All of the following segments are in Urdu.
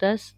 10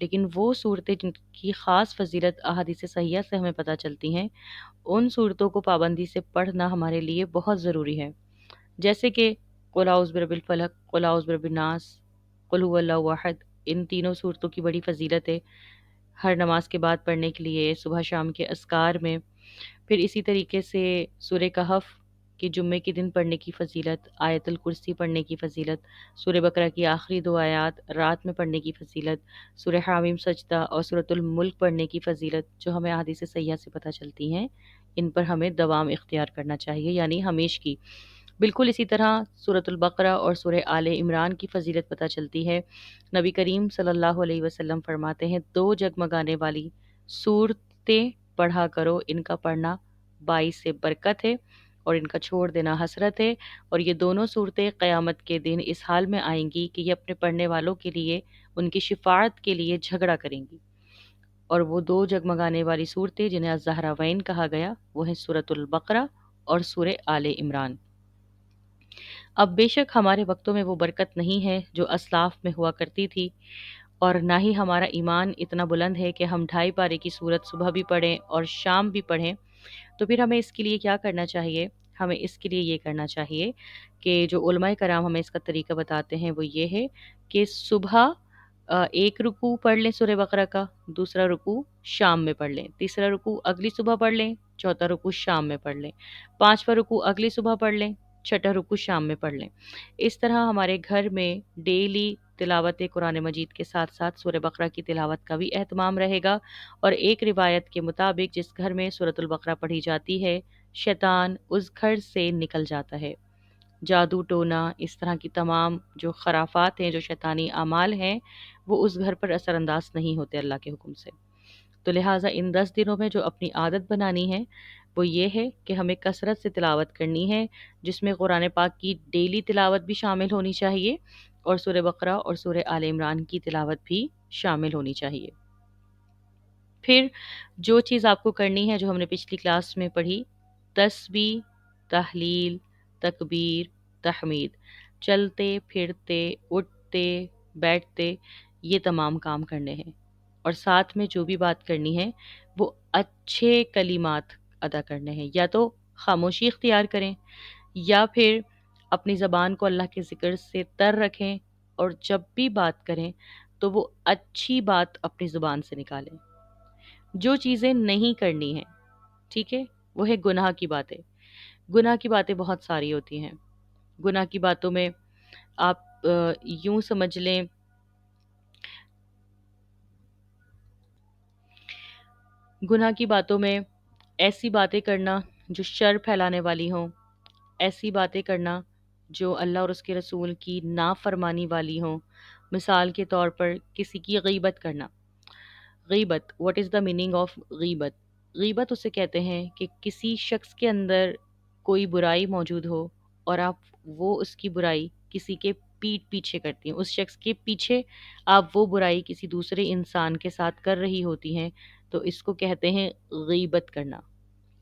لیکن وہ صورتیں جن کی خاص فضیلت احادیث صحیحہ سے ہمیں پتہ چلتی ہیں، ان صورتوں کو پابندی سے پڑھنا ہمارے لیے بہت ضروری ہے، جیسے کہ قل اعوذ برب الفلق، قل اعوذ برب الناس، قل هو اللہ احد۔ ان تینوں صورتوں کی بڑی فضیلت ہے ہر نماز کے بعد پڑھنے کے لیے، صبح شام کے اذکار میں۔ پھر اسی طریقے سے سورہ کہف کے جمعے کے دن پڑھنے کی فضیلت، آیت الکرسی پڑھنے کی فضیلت، سورہ بقرہ کی آخری دو آیات رات میں پڑھنے کی فضیلت، سورہ حامیم سجدہ اور سورۃ الملک پڑھنے کی فضیلت جو ہمیں احادیث صحیحہ سے پتہ چلتی ہیں، ان پر ہمیں دوام اختیار کرنا چاہیے، یعنی ہمیش کی۔ بالکل اسی طرح سورۃ البقرہ اور سورہ آل عمران کی فضیلت پتہ چلتی ہے۔ نبی کریم صلی اللہ علیہ وسلم فرماتے ہیں، دو جگمگانے والی صورتیں پڑھا کرو، ان کا پڑھنا باعث سے برکت ہے اور ان کا چھوڑ دینا حسرت ہے، اور یہ دونوں صورتیں قیامت کے دن اس حال میں آئیں گی کہ یہ اپنے پڑھنے والوں کے لیے ان کی شفاعت کے لیے جھگڑا کریں گی۔ اور وہ دو جگمگانے والی صورتیں جنہیں الزہراوین کہا گیا، وہ ہیں سورۃ البقرہ اور سورہ آل عمران۔ اب بے شک ہمارے وقتوں میں وہ برکت نہیں ہے جو اسلاف میں ہوا کرتی تھی، اور نہ ہی ہمارا ایمان اتنا بلند ہے کہ ہم 2.5 پارے کی صورت صبح بھی پڑھیں اور شام بھی پڑھیں۔ تو پھر ہمیں اس کے لیے کیا کرنا چاہیے؟ ہمیں اس کے لیے یہ کرنا چاہیے کہ جو علماء کرام ہمیں اس کا طریقہ بتاتے ہیں وہ یہ ہے کہ صبح ایک رکوع پڑھ لیں سورہ بقرہ کا، دوسرا رکوع شام میں پڑھ لیں، تیسرا رکوع اگلی صبح پڑھ لیں، چوتھا رکوع شام میں پڑھ لیں، پانچواں رکوع اگلی صبح پڑھ لیں، چھٹا رکوع شام میں پڑھ لیں۔ اس طرح ہمارے گھر میں ڈیلی تلاوت قرآن مجید کے ساتھ ساتھ سورہ بقرہ کی تلاوت کا بھی اہتمام رہے گا، اور ایک روایت کے مطابق جس گھر میں سورۃ البقرہ پڑھی جاتی ہے، شیطان اس گھر سے نکل جاتا ہے۔ جادو ٹونا، اس طرح کی تمام جو خرافات ہیں، جو شیطانی اعمال ہیں، وہ اس گھر پر اثر انداز نہیں ہوتے اللہ کے حکم سے۔ تو لہٰذا ان 10 دنوں میں جو اپنی عادت بنانی ہے وہ یہ ہے کہ ہمیں کثرت سے تلاوت کرنی ہے، جس میں قرآن پاک کی ڈیلی تلاوت بھی شامل ہونی چاہیے، اور سورہ بقرہ اور سورہ آل عمران کی تلاوت بھی شامل ہونی چاہیے۔ پھر جو چیز آپ کو کرنی ہے جو ہم نے پچھلی کلاس میں پڑھی، تسبیح، تحلیل، تکبیر، تحمید، چلتے پھرتے اٹھتے بیٹھتے یہ تمام کام کرنے ہیں، اور ساتھ میں جو بھی بات کرنی ہے وہ اچھے کلمات ادا کرنے ہیں، یا تو خاموشی اختیار کریں یا پھر اپنی زبان کو اللہ کے ذکر سے تر رکھیں، اور جب بھی بات کریں تو وہ اچھی بات اپنی زبان سے نکالیں۔ جو چیزیں نہیں کرنی ہیں، ٹھیک ہے، وہ ہے گناہ کی باتیں۔ گناہ کی باتیں بہت ساری ہوتی ہیں۔ گناہ کی باتوں میں آپ یوں سمجھ لیں، گناہ کی باتوں میں ایسی باتیں کرنا جو شر پھیلانے والی ہوں، ایسی باتیں کرنا جو اللہ اور اس کے رسول کی نافرمانی والی ہوں۔ مثال کے طور پر کسی کی غیبت کرنا۔ غیبت، what is the meaning of غیبت؟ غیبت اسے کہتے ہیں کہ کسی شخص کے اندر کوئی برائی موجود ہو اور آپ وہ اس کی برائی کسی کے پیٹھ پیچھے کرتی ہیں، اس شخص کے پیچھے آپ وہ برائی کسی دوسرے انسان کے ساتھ کر رہی ہوتی ہیں، تو اس کو کہتے ہیں غیبت کرنا۔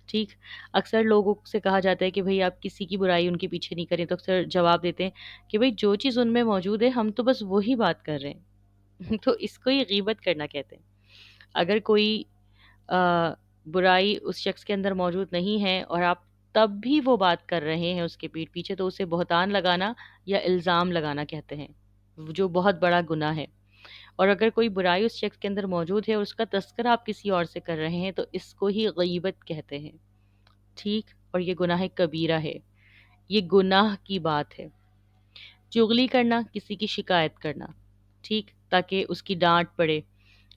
ٹھیک، اکثر لوگوں سے کہا جاتا ہے کہ بھئی آپ کسی کی برائی ان کے پیچھے نہیں کریں، تو اکثر جواب دیتے ہیں کہ بھئی جو چیز ان میں موجود ہے ہم تو بس وہی بات کر رہے ہیں تو اس کو ہی غیبت کرنا کہتے ہیں۔ اگر کوئی برائی اس شخص کے اندر موجود نہیں ہے اور آپ تب بھی وہ بات کر رہے ہیں اس کے پیٹھ پیچھے، تو اسے بہتان لگانا یا الزام لگانا کہتے ہیں، جو بہت بڑا گناہ ہے۔ اور اگر کوئی برائی اس شخص کے اندر موجود ہے اور اس کا تذکرہ آپ کسی اور سے کر رہے ہیں، تو اس کو ہی غیبت کہتے ہیں۔ ٹھیک، اور یہ گناہ کبیرہ ہے، یہ گناہ کی بات ہے۔ چغلی کرنا، کسی کی شکایت کرنا، ٹھیک، تاکہ اس کی ڈانٹ پڑے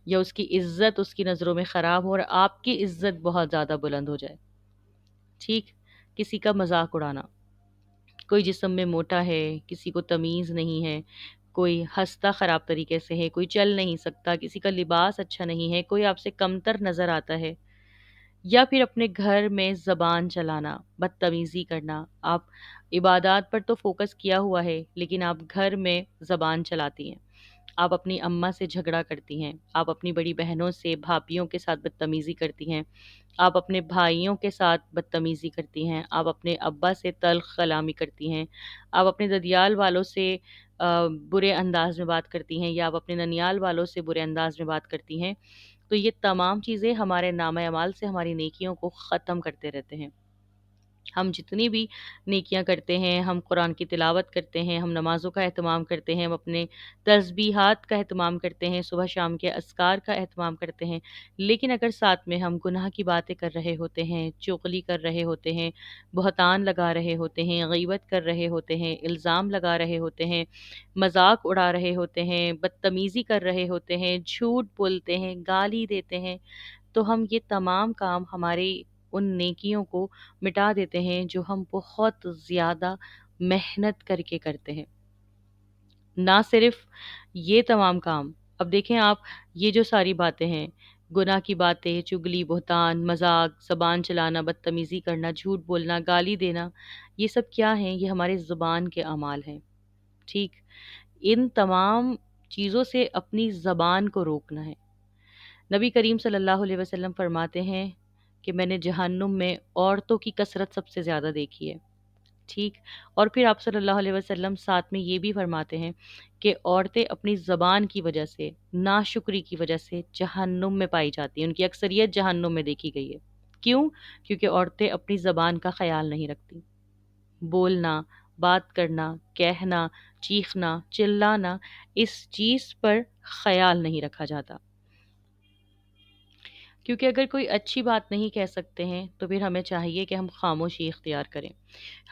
یا اس کی عزت اس کی نظروں میں خراب ہو اور آپ کی عزت بہت زیادہ بلند ہو جائے۔ ٹھیک، کسی کا مذاق اڑانا، کوئی جسم میں موٹا ہے، کسی کو تمیز نہیں ہے، کوئی ہنستا خراب طریقے سے ہے، کوئی چل نہیں سکتا، کسی کا لباس اچھا نہیں ہے، کوئی آپ سے کمتر نظر آتا ہے، یا پھر اپنے گھر میں زبان چلانا، بدتمیزی کرنا۔ آپ عبادات پر تو فوکس کیا ہوا ہے لیکن آپ گھر میں زبان چلاتی ہیں، آپ اپنی اماں سے جھگڑا کرتی ہیں، آپ اپنی بڑی بہنوں سے، بھابھیوں کے ساتھ بدتمیزی کرتی ہیں، آپ اپنے بھائیوں کے ساتھ بدتمیزی کرتی ہیں، آپ اپنے ابا سے تلخ کلامی کرتی ہیں، آپ اپنے ددیال والوں سے برے انداز میں بات کرتی ہیں، یا آپ اپنے ننیال والوں سے برے انداز میں بات کرتی ہیں، تو یہ تمام چیزیں ہمارے نامہ اعمال سے ہماری نیکیوں کو ختم کرتے رہتے ہیں۔ ہم جتنی بھی نیکیاں کرتے ہیں، ہم قرآن کی تلاوت کرتے ہیں، ہم نمازوں کا اہتمام کرتے ہیں، ہم اپنے تسبیحات کا اہتمام کرتے ہیں، صبح شام کے اذکار کا اہتمام کرتے ہیں، لیکن اگر ساتھ میں ہم گناہ کی باتیں کر رہے ہوتے ہیں، چغلی کر رہے ہوتے ہیں، بہتان لگا رہے ہوتے ہیں، غیبت کر رہے ہوتے ہیں، الزام لگا رہے ہوتے ہیں، مذاق اڑا رہے ہوتے ہیں، بدتمیزی کر رہے ہوتے ہیں، جھوٹ بولتے ہیں، گالی دیتے ہیں، تو ہم یہ تمام کام ہماری ان نیکیوں کو مٹا دیتے ہیں جو ہم بہت زیادہ محنت کر کے کرتے ہیں۔ نہ صرف یہ تمام کام، اب دیکھیں آپ، یہ جو ساری باتیں ہیں، گناہ کی باتیں، چگلی، بہتان، مذاق، زبان چلانا، بدتمیزی کرنا، جھوٹ بولنا، گالی دینا، یہ سب کیا ہیں؟ یہ ہمارے زبان کے اعمال ہیں، ٹھیک؟ ان تمام چیزوں سے اپنی زبان کو روکنا ہے۔ نبی کریم صلی اللہ علیہ وسلم فرماتے ہیں کہ میں نے جہنم میں عورتوں کی کثرت سب سے زیادہ دیکھی ہے، ٹھیک؟ اور پھر آپ صلی اللہ علیہ وسلم ساتھ میں یہ بھی فرماتے ہیں کہ عورتیں اپنی زبان کی وجہ سے، ناشکری کی وجہ سے جہنم میں پائی جاتی ہیں، ان کی اکثریت جہنم میں دیکھی گئی ہے۔ کیوں؟ کیونکہ عورتیں اپنی زبان کا خیال نہیں رکھتی۔ بولنا، بات کرنا، کہنا، چیخنا، چلانا، اس چیز پر خیال نہیں رکھا جاتا، کیونکہ اگر کوئی اچھی بات نہیں کہہ سکتے ہیں تو پھر ہمیں چاہیے کہ ہم خاموشی اختیار کریں۔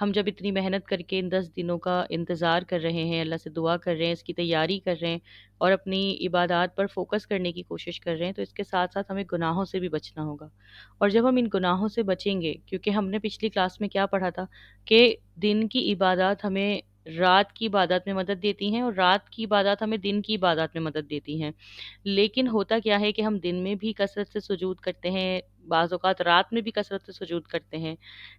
ہم جب اتنی محنت کر کے ان 10 دنوں کا انتظار کر رہے ہیں، اللہ سے دعا کر رہے ہیں، اس کی تیاری کر رہے ہیں اور اپنی عبادات پر فوکس کرنے کی کوشش کر رہے ہیں، تو اس کے ساتھ ساتھ ہمیں گناہوں سے بھی بچنا ہوگا۔ اور جب ہم ان گناہوں سے بچیں گے، کیونکہ ہم نے پچھلی کلاس میں کیا پڑھا تھا کہ دن کی عبادات ہمیں رات کی عبادات میں مدد دیتی ہیں، اور رات کی عبادات ہمیں دن کی عبادات میں مدد دیتی ہیں۔ لیکن ہوتا کیا ہے کہ ہم دن میں بھی کثرت سے سجود کرتے ہیں، بعض اوقات رات میں بھی کثرت سے سجود کرتے ہیں،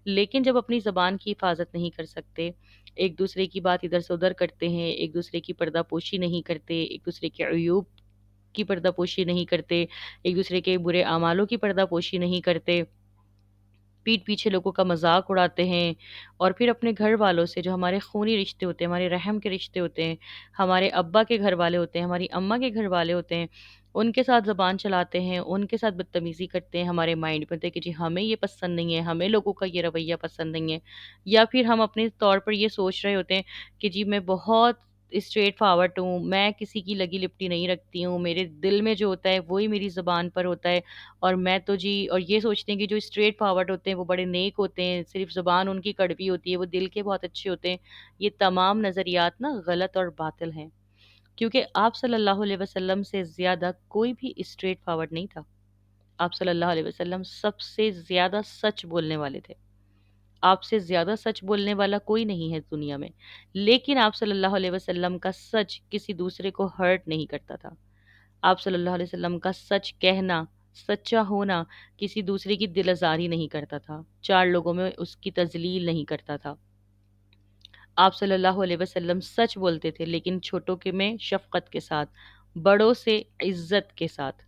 لیکن جب اپنی زبان کی حفاظت نہیں کر سکتے، ایک دوسرے کی بات ادھر سے ادھر کرتے ہیں، ایک دوسرے کی پردہ پوشی نہیں کرتے، ایک دوسرے کے عیوب کی پردہ پوشی نہیں کرتے، ایک دوسرے کے برے اعمالوں کی پردہ پوشی نہیں کرتے، پیٹھ پیچھے لوگوں کا مذاق اڑاتے ہیں، اور پھر اپنے گھر والوں سے، جو ہمارے خونی رشتے ہوتے ہیں، ہمارے رحم کے رشتے ہوتے ہیں، ہمارے ابا کے گھر والے ہوتے ہیں، ہماری اماں کے گھر والے ہوتے ہیں، ان کے ساتھ زبان چلاتے ہیں، ان کے ساتھ بدتمیزی کرتے ہیں، ہمارے مائنڈ میں ہوتا ہے کہ جی ہمیں یہ پسند نہیں ہے، ہمیں لوگوں کا یہ رویہ پسند نہیں ہے، یا پھر ہم اپنے طور پر یہ سوچ رہے ہوتے ہیں کہ جی میں بہت اسٹریٹ فارورڈ ہوں، میں کسی کی لگی لپٹی نہیں رکھتی ہوں، میرے دل میں جو ہوتا ہے وہی میری زبان پر ہوتا ہے، اور میں تو جی، اور یہ سوچتے ہیں کہ جو اسٹریٹ فارورڈ ہوتے ہیں وہ بڑے نیک ہوتے ہیں، صرف زبان ان کی کڑوی ہوتی ہے، وہ دل کے بہت اچھے ہوتے ہیں۔ یہ تمام نظریات نا غلط اور باطل ہیں، کیونکہ آپ صلی اللہ علیہ وسلم سے زیادہ کوئی بھی اسٹریٹ فارورڈ نہیں تھا۔ آپ صلی اللہ علیہ وسلم سب سے زیادہ سچ بولنے والے تھے، آپ سے زیادہ سچ بولنے والا کوئی نہیں ہے دنیا میں، لیکن آپ صلی اللہ علیہ وسلم کا سچ کسی دوسرے کو ہرٹ نہیں کرتا تھا۔ آپ صلی اللہ علیہ وسلم کا سچ کہنا، سچا ہونا کسی دوسرے کی دل آزاری نہیں کرتا تھا، چار لوگوں میں اس کی تذلیل نہیں کرتا تھا۔ آپ صلی اللہ علیہ وسلم سچ بولتے تھے، لیکن چھوٹوں کے میں شفقت کے ساتھ، بڑوں سے عزت کے ساتھ۔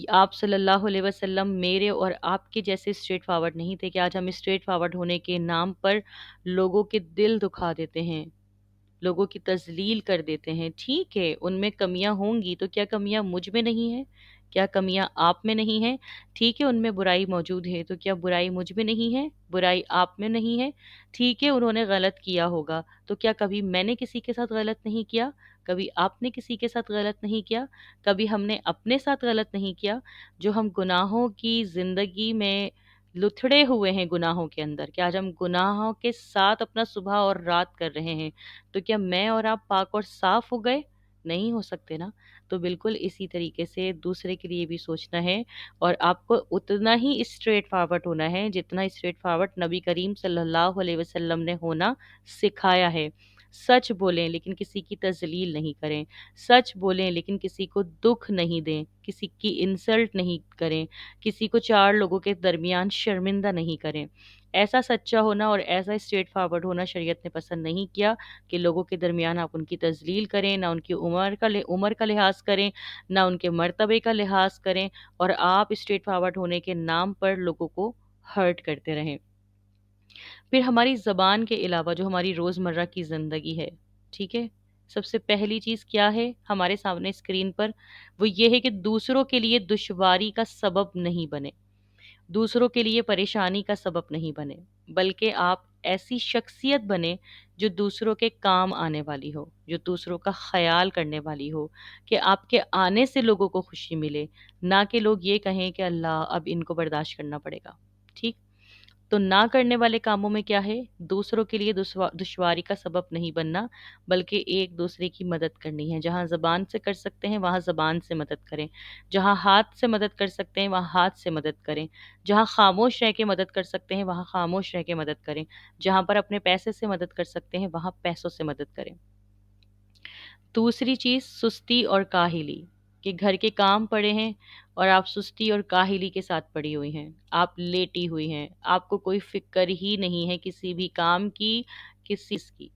آپ صلی اللہ علیہ وسلم میرے اور آپ کے جیسے اسٹریٹ فارورڈ نہیں تھے کہ آج ہم اسٹریٹ فارورڈ ہونے کے نام پر لوگوں کے دل دکھا دیتے ہیں، لوگوں کی تذلیل کر دیتے ہیں۔ ٹھیک ہے، ان میں کمیاں ہوں گی، تو کیا کمیاں مجھ میں نہیں ہیں؟ کیا کمیاں آپ میں نہیں ہیں؟ ٹھیک ہے، ان میں برائی موجود ہے، تو کیا برائی مجھ میں نہیں ہے؟ برائی آپ میں نہیں ہے؟ ٹھیک ہے، انہوں نے غلط کیا ہوگا، تو کیا کبھی میں نے کسی کے ساتھ غلط نہیں کیا؟ کبھی آپ نے کسی کے ساتھ غلط نہیں کیا؟ کبھی ہم نے اپنے ساتھ غلط نہیں کیا؟ جو ہم گناہوں کی زندگی میں لتھڑے ہوئے ہیں، گناہوں کے اندر، کہ آج ہم گناہوں کے ساتھ اپنا صبح اور رات کر رہے ہیں، تو کیا میں اور آپ پاک اور صاف ہو گئے؟ نہیں ہو سکتے نا۔ تو بالکل اسی طریقے سے دوسرے کے لیے بھی سوچنا ہے، اور آپ کو اتنا ہی اسٹریٹ فارورڈ ہونا ہے جتنا اسٹریٹ فارورڈ نبی کریم صلی اللہ علیہ وسلم نے ہونا سکھایا ہے۔ سچ بولیں لیکن کسی کی تذلیل نہیں کریں، سچ بولیں لیکن کسی کو دکھ نہیں دیں، کسی کی انسلٹ نہیں کریں، کسی کو چار لوگوں کے درمیان شرمندہ نہیں کریں۔ ایسا سچا ہونا اور ایسا اسٹریٹ فارورڈ ہونا شریعت نے پسند نہیں کیا کہ لوگوں کے درمیان آپ ان کی تذلیل کریں، نہ ان کی عمر کا لحاظ کریں، نہ ان کے مرتبے کا لحاظ کریں، اور آپ اسٹریٹ فارورڈ ہونے کے نام پر لوگوں کو ہرٹ کرتے رہیں۔ پھر ہماری زبان کے علاوہ جو ہماری روزمرہ کی زندگی ہے، ٹھیک ہے، سب سے پہلی چیز کیا ہے ہمارے سامنے اسکرین پر؟ وہ یہ ہے کہ دوسروں کے لیے دشواری کا سبب نہیں بنے، دوسروں کے لیے پریشانی کا سبب نہیں بنے، بلکہ آپ ایسی شخصیت بنے جو دوسروں کے کام آنے والی ہو، جو دوسروں کا خیال کرنے والی ہو، کہ آپ کے آنے سے لوگوں کو خوشی ملے، نہ کہ لوگ یہ کہیں کہ اللہ اب ان کو برداشت کرنا پڑے گا۔ ٹھیک؟ تو نہ کرنے والے کاموں میں کیا ہے؟ دوسروں کے لیے دشواری کا سبب نہیں بننا، بلکہ ایک دوسرے کی مدد کرنی ہے۔ جہاں زبان سے کر سکتے ہیں وہاں زبان سے مدد کریں، جہاں ہاتھ سے مدد کر سکتے ہیں وہاں ہاتھ سے مدد کریں، جہاں خاموش رہ کے مدد کر سکتے ہیں وہاں خاموش رہ کے مدد کریں، جہاں پر اپنے پیسے سے مدد کر سکتے ہیں وہاں پیسوں سے مدد کریں۔ دوسری چیز سستی اور کاہلی، کہ گھر کے کام پڑے ہیں اور آپ سستی اور کاہلی کے ساتھ پڑی ہوئی ہیں، آپ لیٹی ہوئی ہیں، آپ کو کوئی فکر ہی نہیں ہے کسی بھی کام کی، کسی چیز کی۔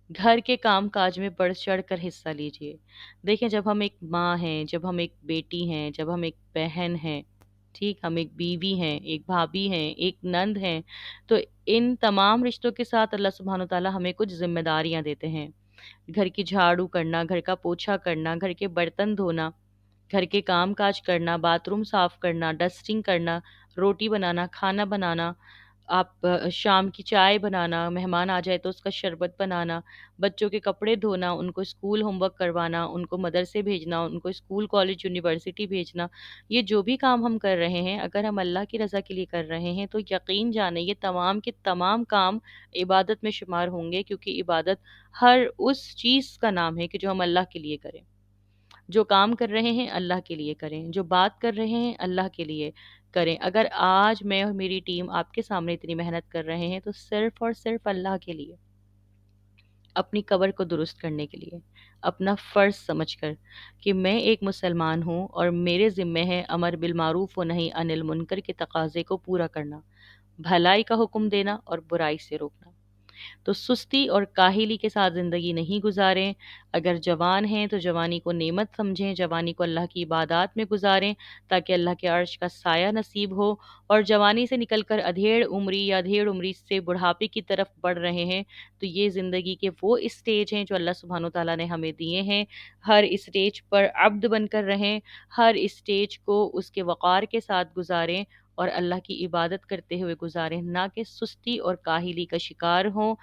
گھر کے کام کاج میں بڑھ چڑھ کر حصہ لیجئے۔ دیکھیں، جب ہم ایک ماں ہیں، جب ہم ایک بیٹی ہیں، جب ہم ایک بہن ہیں، ٹھیک، ہم ایک بیوی ہیں، ایک بھابھی ہیں، ایک نند ہیں، تو ان تمام رشتوں کے ساتھ اللہ سبحانہ وتعالی ہمیں کچھ ذمہ داریاں دیتے ہیں۔ گھر کی جھاڑو کرنا، گھر کا پوچھا کرنا، گھر کے برتن دھونا، گھر کے کام کاج کرنا، باتھ روم صاف کرنا، ڈسٹنگ کرنا، روٹی بنانا، کھانا بنانا، آپ شام کی چائے بنانا، مہمان آ جائے تو اس کا شربت بنانا، بچوں کے کپڑے دھونا، ان کو اسکول ہوم ورک کروانا، ان کو مدرسے بھیجنا، ان کو اسکول کالج یونیورسٹی بھیجنا۔ یہ جو بھی کام ہم کر رہے ہیں، اگر ہم اللہ کی رضا کے لیے کر رہے ہیں تو یقین جانیں یہ تمام کے تمام کام عبادت میں شمار ہوں گے، کیونکہ عبادت ہر اس چیز کا نام ہے کہ جو ہم اللہ کے لیے کریں۔ جو کام کر رہے ہیں اللہ کے لیے کریں، جو بات کر رہے ہیں اللہ کے لیے کریں۔ اگر آج میں اور میری ٹیم آپ کے سامنے اتنی محنت کر رہے ہیں تو صرف اور صرف اللہ کے لیے، اپنی قبر کو درست کرنے کے لیے، اپنا فرض سمجھ کر کہ میں ایک مسلمان ہوں اور میرے ذمے ہے امر بالمعروف و نہی عن المنکر کے تقاضے کو پورا کرنا، بھلائی کا حکم دینا اور برائی سے روکنا۔ تو سستی اور کاہلی کے ساتھ زندگی نہیں گزاریں۔ اگر جوان ہیں تو جوانی کو نعمت سمجھیں، جوانی کو اللہ کی عبادات میں گزاریں تاکہ اللہ کے عرش کا سایہ نصیب ہو، اور جوانی سے نکل کر ادھیڑ عمری یا ادھیڑ عمری سے بڑھاپے کی طرف بڑھ رہے ہیں تو یہ زندگی کے وہ اسٹیج ہیں جو اللہ سبحانہ و تعالیٰ نے ہمیں دیے ہیں۔ ہر اسٹیج پر عبد بن کر رہیں، ہر اسٹیج کو اس کے وقار کے ساتھ گزاریں اور اللہ کی عبادت کرتے ہوئے گزاریں، نہ کہ سستی اور کاہلی کا شکار ہوں۔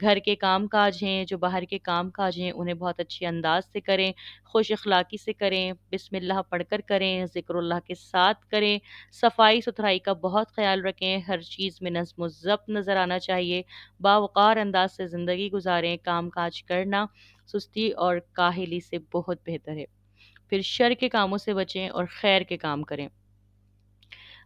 گھر کے کام کاج ہیں، جو باہر کے کام کاج ہیں، انہیں بہت اچھے انداز سے کریں، خوش اخلاقی سے کریں، بسم اللہ پڑھ کر کریں، ذکر اللہ کے ساتھ کریں، صفائی ستھرائی کا بہت خیال رکھیں، ہر چیز میں نظم و ضبط نظر آنا چاہیے، باوقار انداز سے زندگی گزاریں۔ کام کاج کرنا سستی اور کاہلی سے بہت بہتر ہے۔ پھر شر کے کاموں سے بچیں اور خیر کے کام کریں۔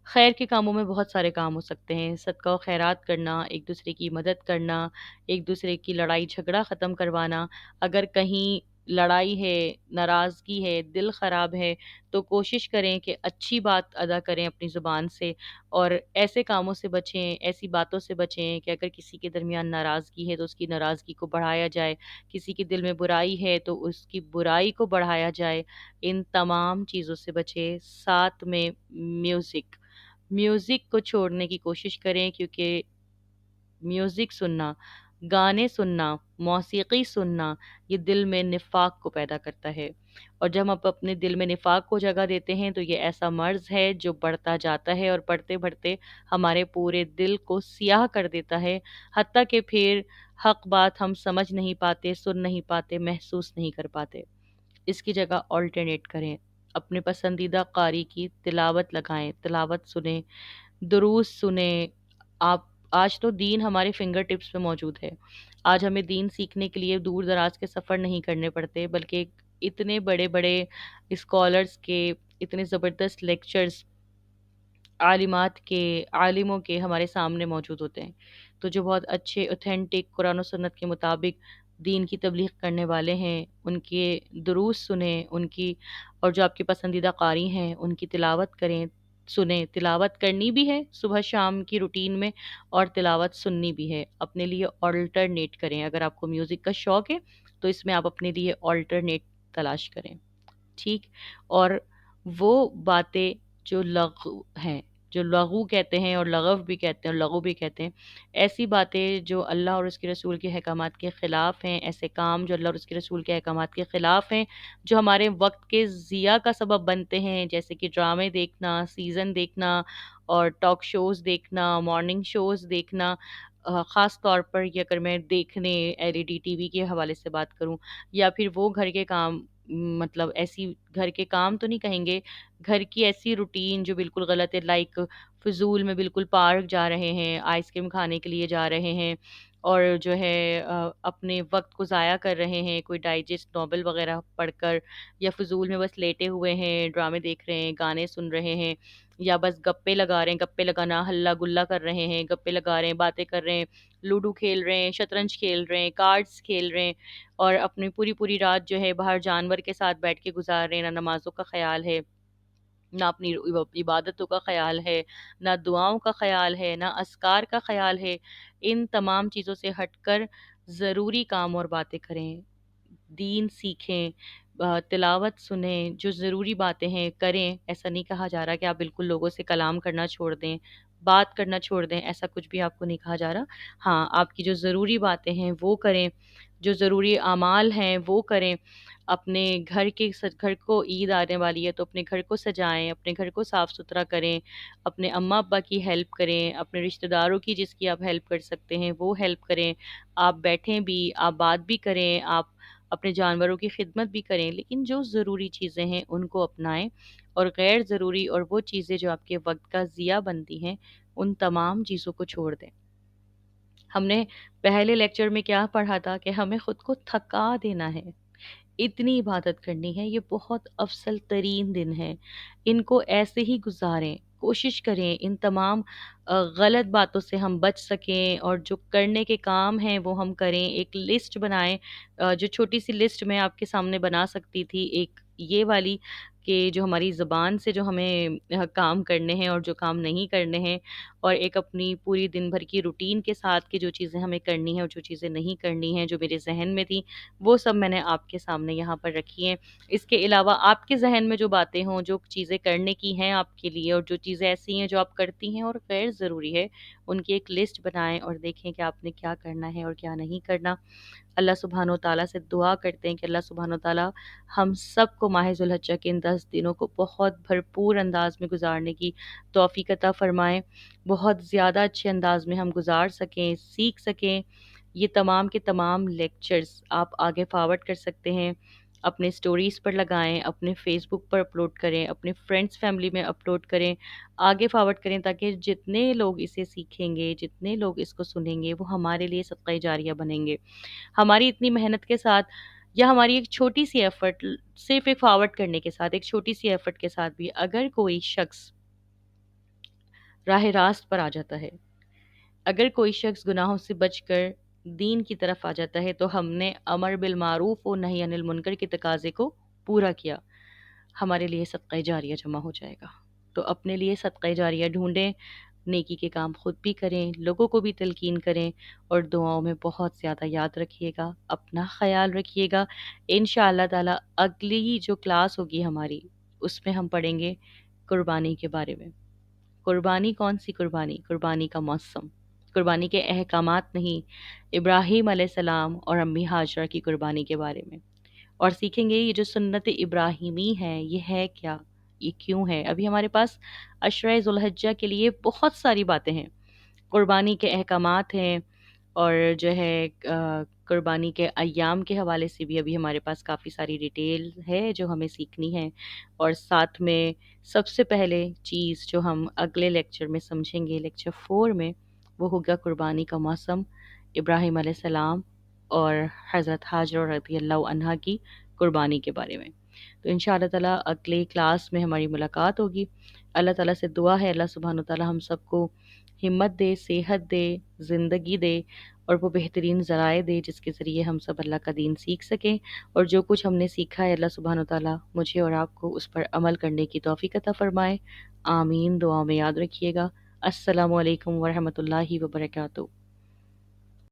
خیر کے کاموں میں بہت سارے کام ہو سکتے ہیں، صدقہ و خیرات کرنا، ایک دوسرے کی مدد کرنا، ایک دوسرے کی لڑائی جھگڑا ختم کروانا۔ اگر کہیں لڑائی ہے، ناراضگی ہے، دل خراب ہے تو کوشش کریں کہ اچھی بات ادا کریں اپنی زبان سے، اور ایسے کاموں سے بچیں، ایسی باتوں سے بچیں کہ اگر کسی کے درمیان ناراضگی ہے تو اس کی ناراضگی کو بڑھایا جائے، کسی کے دل میں برائی ہے تو اس کی برائی کو بڑھایا جائے۔ ان تمام چیزوں سے بچیں۔ ساتھ میں میوزک کو چھوڑنے کی کوشش کریں، کیونکہ میوزک سننا، گانے سننا، موسیقی سننا یہ دل میں نفاق کو پیدا کرتا ہے، اور جب ہم اپنے دل میں نفاق کو جگہ دیتے ہیں تو یہ ایسا مرض ہے جو بڑھتا جاتا ہے اور بڑھتے بڑھتے ہمارے پورے دل کو سیاہ کر دیتا ہے، حتیٰ کہ پھر حق بات ہم سمجھ نہیں پاتے، سن نہیں پاتے، محسوس نہیں کر پاتے۔ اس کی جگہ آلٹرنیٹ کریں، اپنے پسندیدہ قاری کی تلاوت لگائیں، تلاوت سنیں، دروس سنیں۔ آپ آج تو دین ہمارے فنگر ٹپس پہ موجود ہے۔ آج ہمیں دین سیکھنے کے لیے دور دراز کے سفر نہیں کرنے پڑتے، بلکہ اتنے بڑے بڑے اسکالرز کے اتنے زبردست لیکچرز عالمات کے، عالموں کے ہمارے سامنے موجود ہوتے ہیں، تو جو بہت اچھے اوتھینٹک قرآن و سنت کے مطابق دین کی تبلیغ کرنے والے ہیں ان کے دروس سنیں، ان کی، اور جو آپ کے پسندیدہ قاری ہیں ان کی تلاوت کریں، سنیں۔ تلاوت کرنی بھی ہے صبح شام کی روٹین میں، اور تلاوت سننی بھی ہے۔ اپنے لیے آلٹرنیٹ کریں، اگر آپ کو میوزک کا شوق ہے تو اس میں آپ اپنے لیے آلٹرنیٹ تلاش کریں، ٹھیک؟ اور وہ باتیں جو لغو ہیں، جو لغو کہتے ہیں اور لغو بھی کہتے ہیں اور لغو بھی کہتے ہیں، ایسی باتیں جو اللہ اور اس کے رسول کے احکامات کے خلاف ہیں، ایسے کام جو اللہ اور اس کے رسول کے احکامات کے خلاف ہیں، جو ہمارے وقت کے ضیاع کا سبب بنتے ہیں، جیسے کہ ڈرامے دیکھنا، سیزن دیکھنا، اور ٹاک شوز دیکھنا، مارننگ شوز دیکھنا۔ خاص طور پر یہ اگر میں دیکھنے L E D T V کے حوالے سے بات کروں، یا پھر وہ گھر کے کام، مطلب ایسی گھر کے کام تو نہیں کہیں گے، گھر کی ایسی روٹین جو بالکل غلط ہے، لائک فضول میں بالکل پارک جا رہے ہیں، آئس کریم کھانے کے لیے جا رہے ہیں، اور جو ہے اپنے وقت کو ضائع کر رہے ہیں کوئی ڈائجسٹ ناول وغیرہ پڑھ کر، یا فضول میں بس لیٹے ہوئے ہیں، ڈرامے دیکھ رہے ہیں، گانے سن رہے ہیں، یا بس گپے لگا رہے ہیں، گپے لگانا ہلہ گلا کر رہے ہیں، گپے لگا رہے ہیں، باتیں کر رہے ہیں، لوڈو کھیل رہے ہیں، شطرنج کھیل رہے ہیں، کارڈز کھیل رہے ہیں، اور اپنی پوری پوری رات جو ہے باہر جانور کے ساتھ بیٹھ کے گزار رہے ہیں، نہ نمازوں کا خیال ہے، نہ اپنی عبادتوں کا خیال ہے، نہ دعاؤں کا خیال ہے، نہ اذکار کا خیال ہے۔ ان تمام چیزوں سے ہٹ کر ضروری کام اور باتیں کریں، دین سیکھیں، تلاوت سنیں، جو ضروری باتیں ہیں کریں۔ ایسا نہیں کہا جا رہا کہ آپ بالکل لوگوں سے کلام کرنا چھوڑ دیں، بات کرنا چھوڑ دیں، ایسا کچھ بھی آپ کو نہیں کہا جا رہا۔ ہاں، آپ کی جو ضروری باتیں ہیں وہ کریں، جو ضروری اعمال ہیں وہ کریں۔ اپنے گھر کو عید آنے والی ہے تو اپنے گھر کو سجائیں، اپنے گھر کو صاف ستھرا کریں، اپنے اماں ابا کی ہیلپ کریں، اپنے رشتہ داروں کی جس کی آپ ہیلپ کر سکتے ہیں وہ ہیلپ کریں۔ آپ بیٹھیں بھی، آپ بات بھی کریں، آپ اپنے جانوروں کی خدمت بھی کریں، لیکن جو ضروری چیزیں ہیں ان کو اپنائیں، اور غیر ضروری اور وہ چیزیں جو آپ کے وقت کا ضیاع بنتی ہیں ان تمام چیزوں کو چھوڑ دیں۔ ہم نے پہلے لیکچر میں کیا پڑھا تھا کہ ہمیں خود کو تھکا دینا ہے، اتنی عبادت کرنی ہے، یہ بہت افضل ترین دن ہے، ان کو ایسے ہی گزاریں، کوشش کریں ان تمام غلط باتوں سے ہم بچ سکیں، اور جو کرنے کے کام ہیں وہ ہم کریں۔ ایک لسٹ بنائیں، جو چھوٹی سی لسٹ میں آپ کے سامنے بنا سکتی تھی، ایک یہ والی کہ جو ہماری زبان سے جو ہمیں کام کرنے ہیں اور جو کام نہیں کرنے ہیں، اور ایک اپنی پوری دن بھر کی روٹین کے ساتھ کہ جو چیزیں ہمیں کرنی ہیں اور جو چیزیں نہیں کرنی ہیں، جو میرے ذہن میں تھیں وہ سب میں نے آپ کے سامنے یہاں پر رکھی ہیں۔ اس کے علاوہ آپ کے ذہن میں جو باتیں ہوں، جو چیزیں کرنے کی ہیں آپ کے لیے، اور جو چیزیں ایسی ہیں جو آپ کرتی ہیں اور غیر ضروری ہے، ان کی ایک لسٹ بنائیں اور دیکھیں کہ آپ نے کیا کرنا ہے اور کیا نہیں کرنا۔ اللہ سبحانہ و تعالیٰ سے دعا کرتے ہیں کہ اللہ سبحانہ و تعالیٰ ہم سب کو ماہ ذوالحجہ کے ان 10 دنوں کو بہت بھرپور انداز میں گزارنے کی توفیق عطا فرمائیں، بہت زیادہ اچھے انداز میں ہم گزار سکیں، سیکھ سکیں۔ یہ تمام کے تمام لیکچرز آپ آگے فارورڈ کر سکتے ہیں، اپنے سٹوریز پر لگائیں، اپنے فیس بک پر اپلوڈ کریں، اپنے فرینڈس فیملی میں اپلوڈ کریں، آگے فارورڈ کریں، تاکہ جتنے لوگ اسے سیکھیں گے، جتنے لوگ اس کو سنیں گے، وہ ہمارے لیے صدقہ جاریہ بنیں گے۔ ہماری اتنی محنت کے ساتھ، یا ہماری ایک چھوٹی سی ایفرٹ، صرف ایک فارورڈ کرنے کے ساتھ، ایک چھوٹی سی ایفرٹ کے ساتھ بھی اگر کوئی شخص راہ راست پر آ جاتا ہے، اگر کوئی شخص گناہوں سے بچ کر دین کی طرف آ جاتا ہے، تو ہم نے امر بالمعروف و نہی عن المنکر کے تقاضے کو پورا کیا، ہمارے لیے صدقہ جاریہ جمع ہو جائے گا۔ تو اپنے لیے صدقہ جاریہ ڈھونڈیں، نیکی کے کام خود بھی کریں، لوگوں کو بھی تلقین کریں، اور دعاؤں میں بہت زیادہ یاد رکھیے گا، اپنا خیال رکھیے گا۔ انشاءاللہ تعالی اگلی جو کلاس ہوگی ہماری، اس میں ہم پڑھیں گے قربانی کے بارے میں۔ قربانی کون سی قربانی؟ قربانی کا موسم، قربانی کے احکامات نہیں، ابراہیم علیہ السلام اور امی ہاجرہ کی قربانی کے بارے میں، اور سیکھیں گے یہ جو سنت ابراہیمی ہے یہ ہے کیا، یہ کیوں ہے۔ ابھی ہمارے پاس عشرہ ذوالحجہ کے لیے بہت ساری باتیں ہیں، قربانی کے احکامات ہیں، اور جو ہے قربانی کے ایام کے حوالے سے بھی ابھی ہمارے پاس کافی ساری ڈیٹیل ہے جو ہمیں سیکھنی ہے۔ اور ساتھ میں سب سے پہلے چیز جو ہم اگلے لیکچر میں سمجھیں گے، لیکچر 4 میں، وہ ہوگا قربانی کا موسم، ابراہیم علیہ السلام اور حضرت حاجرہ رضی اللہ عنہا کی قربانی کے بارے میں۔ تو ان شاء اللہ تعالیٰ اگلی کلاس میں ہماری ملاقات ہوگی۔ اللہ تعالیٰ سے دعا ہے اللہ سبحانہ و تعالیٰ ہم سب کو ہمت دے، صحت دے، زندگی دے، اور وہ بہترین ذرائع دے جس کے ذریعے ہم سب اللہ کا دین سیکھ سکیں، اور جو کچھ ہم نے سیکھا ہے اللہ سبحانہ وتعالیٰ مجھے اور آپ کو اس پر عمل کرنے کی توفیق عطا فرمائے۔ آمین، دعا میں یاد رکھیے گا۔ السلام علیکم ورحمۃ اللہ وبرکاتہ۔